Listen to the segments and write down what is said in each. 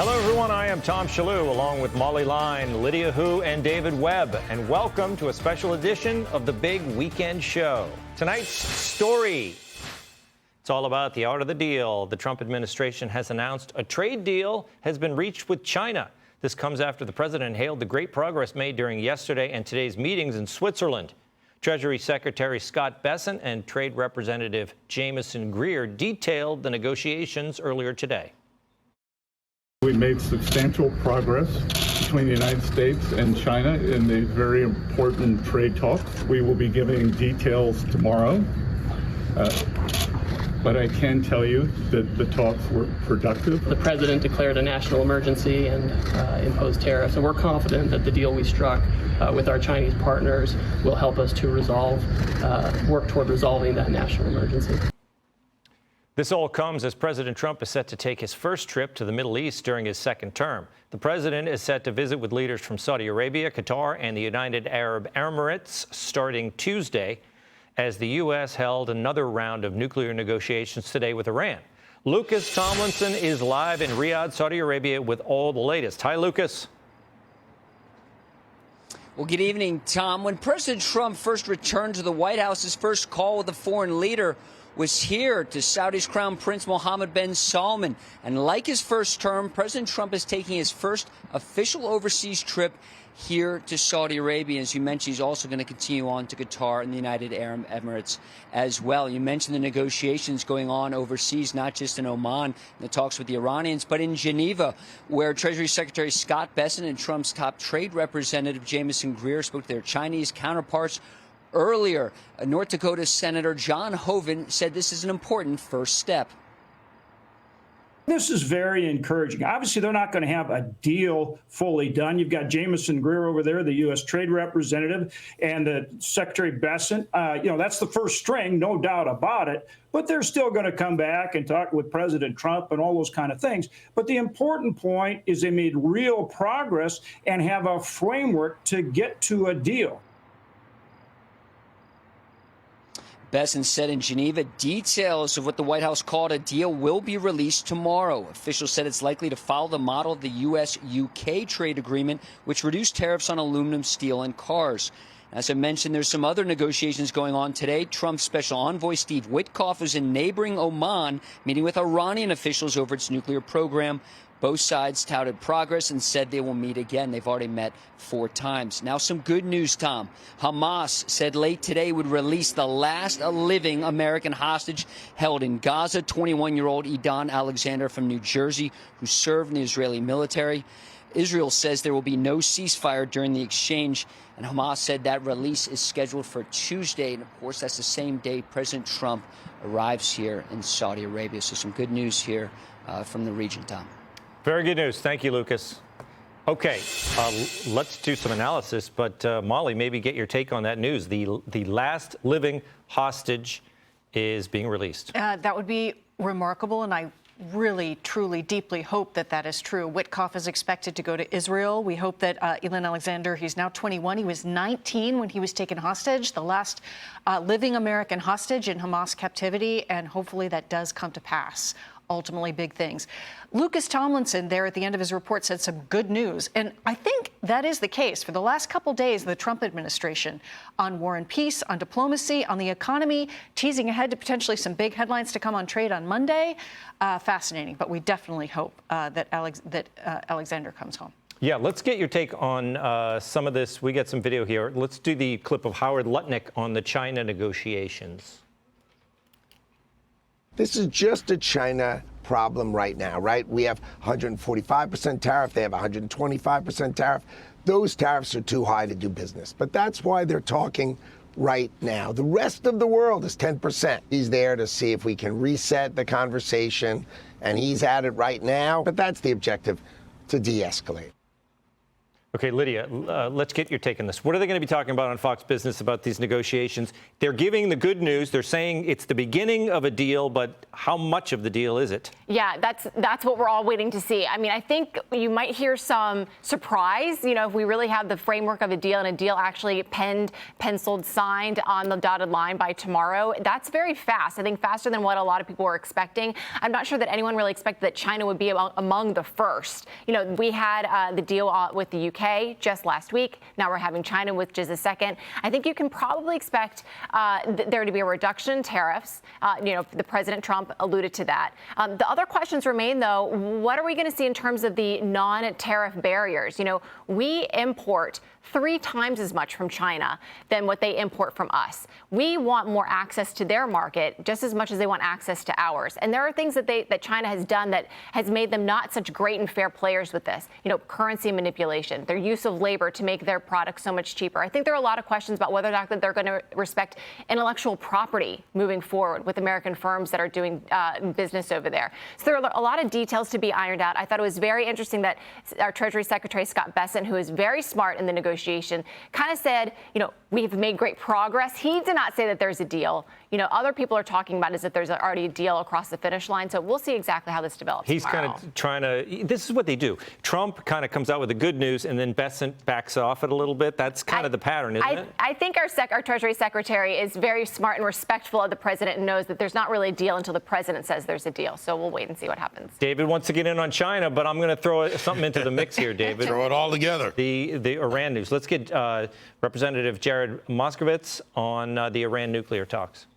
Hello, everyone. I am Tom Shalhoub, along with Molly Line, Lydia Hu, and David Webb. And welcome to a special edition of the Big Weekend Show. Tonight's story. It's all about the art of the deal. The Trump administration has announced a trade deal has been reached with China. This comes after the president hailed the great progress made during yesterday and today's meetings in Switzerland. Treasury Secretary Scott Bessent and Trade Representative Jamieson Greer detailed the negotiations earlier today. We made substantial progress between the United States and China in these very important trade talks. We will be giving details tomorrow, but I can tell you that the talks were productive. The president declared a national emergency and imposed tariffs, and we're confident that the deal we struck with our Chinese partners will help us to work toward resolving that national emergency. This all comes as President Trump is set to take his first trip to the Middle East during his second term. The president is set to visit with leaders from Saudi Arabia, Qatar, and the United Arab Emirates starting Tuesday, as the U.S. held another round of nuclear negotiations today with Iran. Lucas Tomlinson is live in Riyadh, Saudi Arabia, with all the latest. Hi, Lucas. Well, good evening, Tom. When President Trump first returned to the White House, his first call with a foreign leader was here to Saudi's Crown Prince Mohammed bin Salman. And like his first term, President Trump is taking his first official overseas trip here to Saudi Arabia. As you mentioned, he's also going to continue on to Qatar and the United Arab Emirates as well. You mentioned the negotiations going on overseas, not just in Oman, the talks with the Iranians, but in Geneva, where Treasury Secretary Scott Bessent and Trump's top trade representative Jamieson Greer spoke to their Chinese counterparts. Earlier, North Dakota Senator John Hoeven said this is an important first step. This is very encouraging. Obviously, they're not going to have a deal fully done. You've got Jamieson Greer over there, the U.S. Trade Representative, and Secretary Bessent. That's the first string, no doubt about it. But they're still going to come back and talk with President Trump and all those kind of things. But the important point is they made real progress and have a framework to get to a deal. Bessent said in Geneva details of what the White House called a deal will be released tomorrow. Officials said it's likely to follow the model of the U.S.-UK trade agreement, which reduced tariffs on aluminum, steel, and cars. As I mentioned, there's some other negotiations going on today. Trump's special envoy Steve Witkoff is in neighboring Oman, meeting with Iranian officials over its nuclear program. Both sides touted progress and said they will meet again. They've already met 4 times. Now, some good news, Tom. Hamas said late today would release the last living American hostage held in Gaza, 21-year-old Edan Alexander from New Jersey, who served in the Israeli military. Israel says there will be no ceasefire during the exchange, and Hamas said that release is scheduled for Tuesday. And, of course, that's the same day President Trump arrives here in Saudi Arabia. So some good news here from the region, Tom. Very good news. Thank you, Lucas. Okay, let's do some analysis. But Molly, maybe get your take on that news. The last living hostage is being released. That would be remarkable, and I really, truly, deeply hope that that is true. Witkoff is expected to go to Israel. We hope that Edan Alexander, he's now 21. He was 19 when he was taken hostage, the last living American hostage in Hamas captivity, and hopefully that does come to pass. Ultimately, big things. Lucas Tomlinson there at the end of his report said some good news. And I think that is the case. For the last couple days, the Trump administration on war and peace, on diplomacy, on the economy, teasing ahead to potentially some big headlines to come on trade on Monday. Fascinating. But we definitely hope that Alexander comes home. Yeah, let's get your take on some of this. We got some video here. Let's do the clip of Howard Lutnick on the China negotiations. This is just a China problem right now, right? We have 145% tariff. They have 125% tariff. Those tariffs are too high to do business. But that's why they're talking right now. The rest of the world is 10%. He's there to see if we can reset the conversation, and he's at it right now. But that's the objective, to de-escalate. Okay, Lydia, let's get your take on this. What are they going to be talking about on Fox Business about these negotiations? They're giving the good news. They're saying it's the beginning of a deal, but how much of the deal is it? Yeah, that's what we're all waiting to see. I mean, I think you might hear some surprise, if we really have the framework of a deal and a deal actually penciled, signed on the dotted line by tomorrow. That's very fast. I think faster than what a lot of people were expecting. I'm not sure that anyone really expected that China would be among the first. We had the deal with the UK just last week. Now we're having China with just a second. I think you can probably expect there to be a reduction in tariffs. The President Trump alluded to that. The other questions remain, though. What are we going to see in terms of the non-tariff barriers? We import 3 times as much from China than what they import from us. We want more access to their market just as much as they want access to ours. And there are things that China has done that has made them not such great and fair players with this. Currency manipulation, their use of labor to make their products so much cheaper. I think there are a lot of questions about whether or not that they're going to respect intellectual property moving forward with American firms that are doing business over there. So there are a lot of details to be ironed out. I thought it was very interesting that our Treasury Secretary Scott Bessent, who is very smart in the negotiation, kind of said, we've made great progress. He did not say that there's a deal. Other people are talking about is that there's already a deal across the finish line. So we'll see exactly how this develops. He's tomorrow. kind of trying to, this is what they do. Trump kind of comes out with the good news and then Bessent backs off it a little bit. That's kind of the pattern, isn't it? I think our Treasury Secretary is very smart and respectful of the president and knows that there's not really a deal until the president says there's a deal. So we'll wait and see what happens. David wants to get in on China, but I'm going to throw something into the mix here, David. Throw it all together. The Iran news. Let's get Representative Jared Moskowitz on the Iran nuclear talks.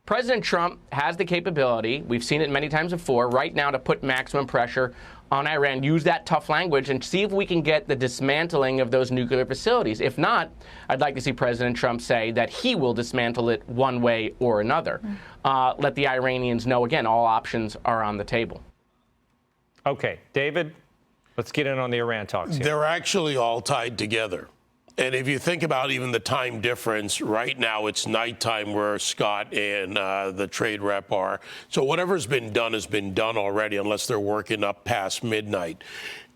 President Trump has the capability, we've seen it many times before, right now to put maximum pressure on Iran, use that tough language, and see if we can get the dismantling of those nuclear facilities. If not, I'd like to see President Trump say that he will dismantle it one way or another. Let the Iranians know, again, all options are on the table. Okay, David, let's get in on the Iran talks here. They're actually all tied together. And if you think about even the time difference, right now it's nighttime where Scott and the trade rep are. So whatever's been done has been done already, unless they're working up past midnight.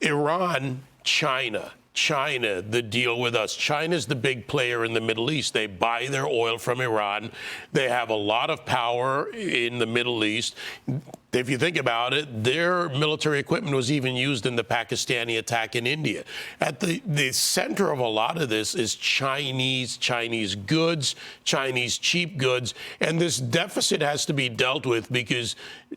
Iran, China, the deal with us. China's the big player in the Middle East. They buy their oil from Iran. They have a lot of power in the Middle East. If you think about it, their military equipment was even used in the Pakistani attack in India. At the center of a lot of this is Chinese goods, Chinese cheap goods, and this deficit has to be dealt with because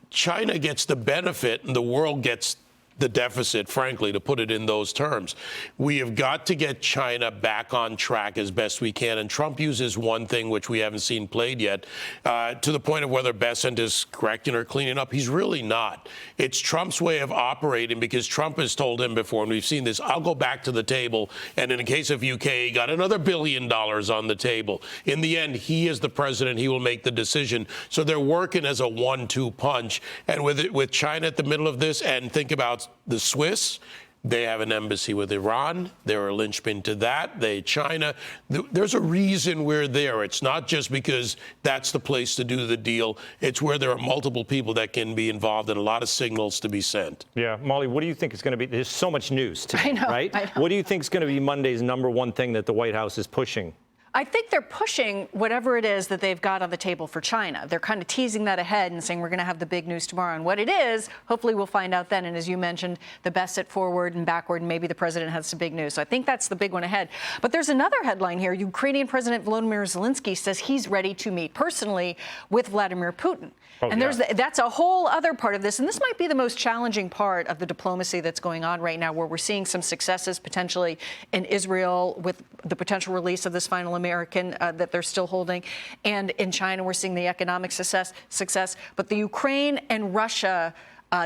China gets the benefit and the world gets the deficit, frankly, to put it in those terms. We have got to get China back on track as best we can. And Trump uses one thing which we haven't seen played yet, to the point of whether Bessent is correcting or cleaning up. He's really not. It's Trump's way of operating because Trump has told him before, and we've seen this, I'll go back to the table. And in the case of UK, he got another $1 billion on the table. In the end, he is the president. He will make the decision. So they're working as a 1-2 punch. And with China at the middle of this, and think about the Swiss, they have an embassy with Iran. They're a linchpin to that. China. There's a reason we're there. It's not just because that's the place to do the deal. It's where there are multiple people that can be involved and a lot of signals to be sent. Yeah, Molly, what do you think is going to be? There's so much news today, I know, right? I know. What do you think is going to be Monday's #1 thing that the White House is pushing? I think they're pushing whatever it is that they've got on the table for China. They're kind of teasing that ahead and saying we're going to have the big news tomorrow. And what it is, hopefully we'll find out then. And as you mentioned, the best at forward and backward, and maybe the president has some big news. So I think that's the big one ahead. But there's another headline here. Ukrainian President Volodymyr Zelensky says he's ready to meet personally with Vladimir Putin. And that's a whole other part of this. And this might be the most challenging part of the diplomacy that's going on right now, where we're seeing some successes potentially in Israel with the potential release of this final American that they're still holding. And in China, we're seeing the economic success. But the Ukraine and Russia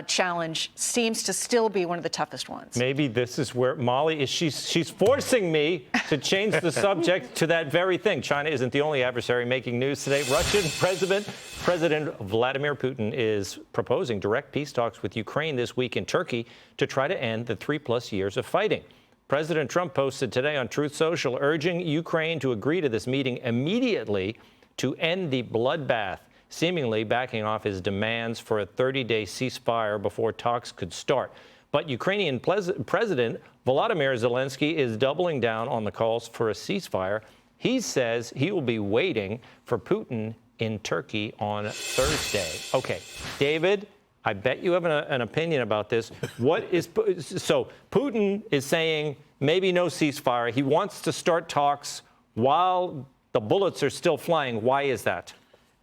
challenge seems to still be one of the toughest ones. Maybe this is where Molly is. She's forcing me to change the subject to that very thing. China isn't the only adversary making news today. Russian President Vladimir Putin is proposing direct peace talks with Ukraine this week in Turkey to try to end the 3+ years of fighting. President Trump posted today on Truth Social urging Ukraine to agree to this meeting immediately to end the bloodbath, seemingly backing off his demands for a 30-day ceasefire before talks could start. But Ukrainian President Volodymyr Zelensky is doubling down on the calls for a ceasefire. He says he will be waiting for Putin in Turkey on Thursday. Okay, David, I bet you have an opinion about this. So Putin is saying maybe no ceasefire. He wants to start talks while the bullets are still flying. Why is that?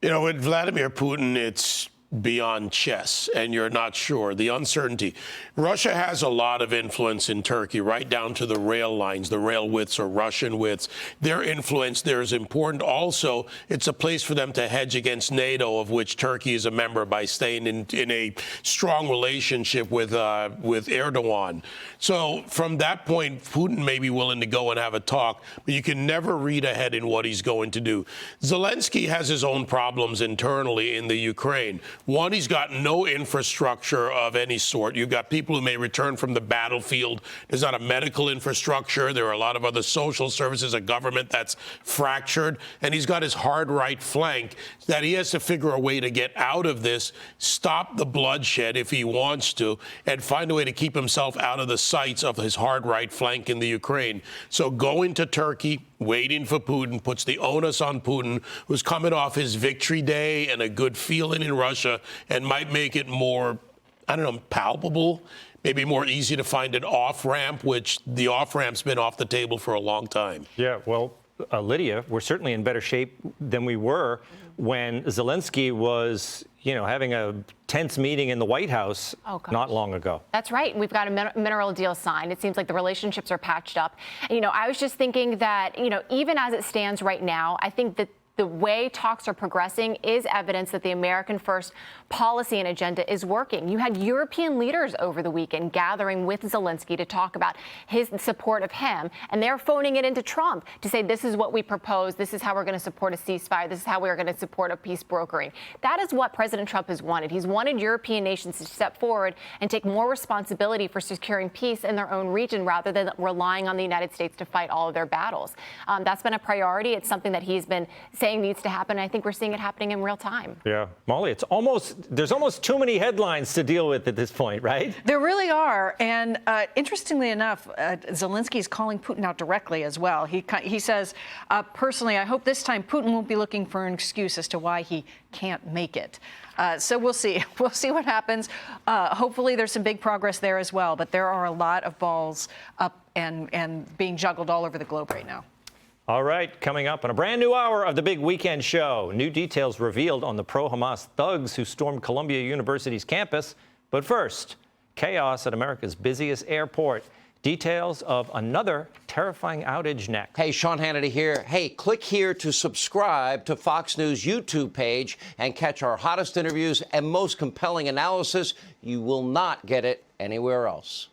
You know, with Vladimir Putin, it's beyond chess, and you're not sure. The uncertainty. Russia has a lot of influence in Turkey, right down to the rail lines. The rail widths are Russian widths. Their influence there is important. Also, it's a place for them to hedge against NATO, of which Turkey is a member, by staying in a strong relationship with Erdogan. So from that point, Putin may be willing to go and have a talk, but you can never read ahead in what he's going to do. Zelensky has his own problems internally in the Ukraine. One, he's got no infrastructure of any sort. You've got people who may return from the battlefield. There's not a medical infrastructure. There are a lot of other social services, a government that's fractured. And he's got his hard right flank that he has to figure a way to get out of this, stop the bloodshed if he wants to, and find a way to keep himself out of the sights of his hard right flank in the Ukraine. So going to Turkey, waiting for Putin, puts the onus on Putin, who's coming off his victory day and a good feeling in Russia, and might make it more, I don't know, palpable, maybe more easy to find an off-ramp, which the off-ramp's been off the table for a long time. Yeah, well, Lydia, we're certainly in better shape than we were when Zelensky was, having a tense meeting in the White House not long ago. That's right. We've got a mineral deal signed. It seems like the relationships are patched up. I was just thinking that, even as it stands right now, I think that the way talks are progressing is evidence that the American First policy and agenda is working. You had European leaders over the weekend gathering with Zelensky to talk about his support of him, and they're phoning it into Trump to say, this is what we propose, this is how we're going to support a ceasefire, this is how we're going to support a peace brokering. That is what President Trump has wanted. He's wanted European nations to step forward and take more responsibility for securing peace in their own region rather than relying on the United States to fight all of their battles. That's been a priority. It's something that he's been saying needs to happen. I think we're seeing it happening in real time. Yeah, Molly, there's almost too many headlines to deal with at this point, right? There really are. And interestingly enough, Zelensky is calling Putin out directly as well. He says, personally, I hope this time Putin won't be looking for an excuse as to why he can't make it. So we'll see. We'll see what happens. Hopefully there's some big progress there as well. But there are a lot of balls up and being juggled all over the globe right now. All right, coming up on a brand new hour of the Big Weekend Show. New details revealed on the pro-Hamas thugs who stormed Columbia University's campus. But first, chaos at America's busiest airport. Details of another terrifying outage next. Hey, Sean Hannity here. Hey, click here to subscribe to Fox News YouTube page and catch our hottest interviews and most compelling analysis. You will not get it anywhere else.